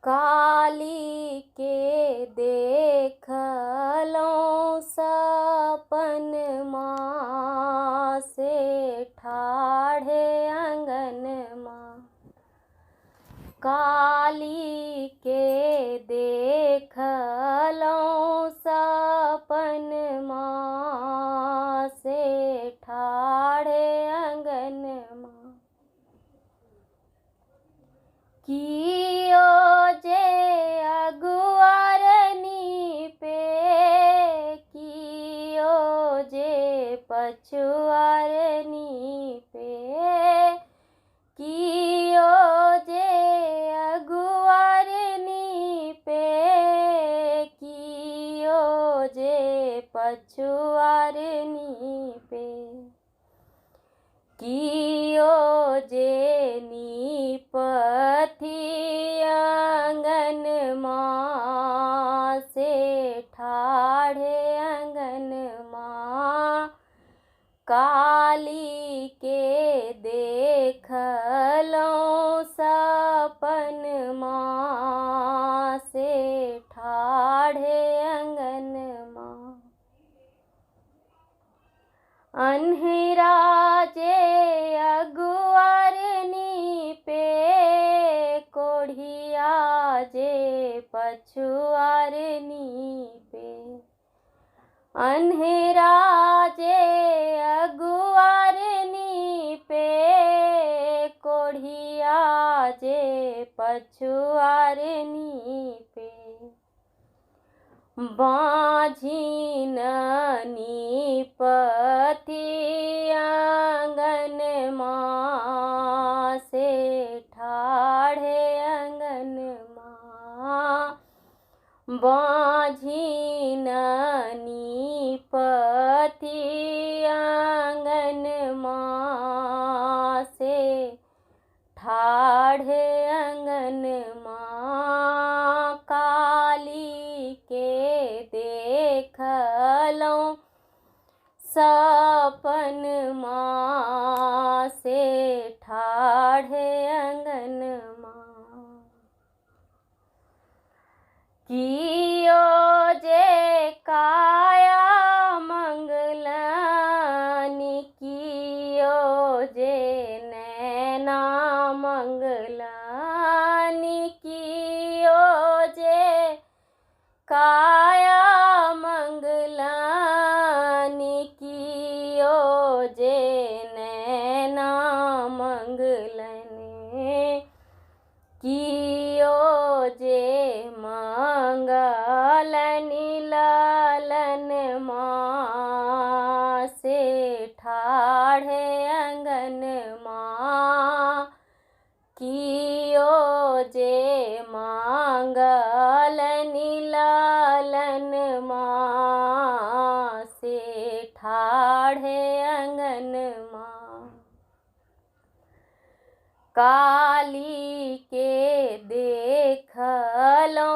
काली के देखलो सपन माँ से ठाढ़े अंगन माँ। काली के देखलो सपन माँ से ठाढ़े अंगन माँ। कियो जे अगुआरनी पे, कियो जे पछुआरनी पे, कियो जे अगुआरनी पे, कियो जे पछुआरनी पे, कियो जे नीपथी अंगन माँ से ठाढ़े अंगन माँ। काली के देखलो सपन माँ से ठाढ़े अंगन माँ। अन्हरा जे अगुआरनी पे, कोढ़िया जे पछुआरनी पे, अन्हरा जे अगुआरनी पे, कोढ़िया जे पछुआरनी पे, बाँझिन नीपथी अंगन माँ से ठाढ़े अंगन माँ। बाँझिन नीपथी अंगन माँ से ठाढ़े अंगन माँ। काली के देखलो सपन माँ से ठाढ़े अंगन माँ। कियो जे काया मंगलनि, कियो जे नैना मंगलनि, कियो जे काया मंगलनि, कियो जे नैना मंगलनि, कियो जे मंगलनि लालन माँ से ठाढ़े अंगन माँ। कियो जे मंगलनि लालन माँ से ठाढ़े अंगन माँ। काली के देखलो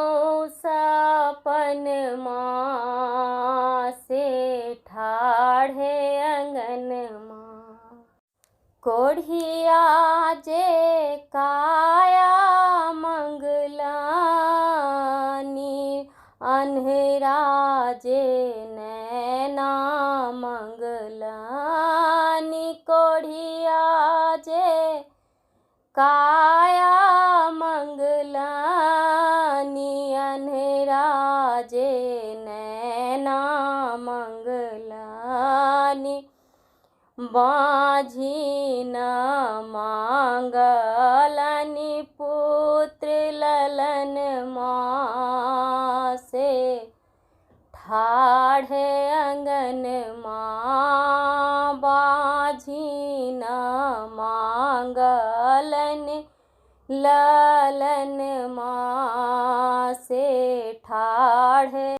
सपन माँ से ठाढ़े अंगन माँ। कोढ़िया जे काया मंगलनि, अन्हरा जे नैना मंगलनि, कोढ़िया जे काया मंगलनि, अन्हरा जे नैना मंगलनि, बाँझिन मंगलनि पुत्र ललन माँ से ठाढ़े अंगन माँ। बाँझिन मंगलनि लालन माँ से ठाढ़े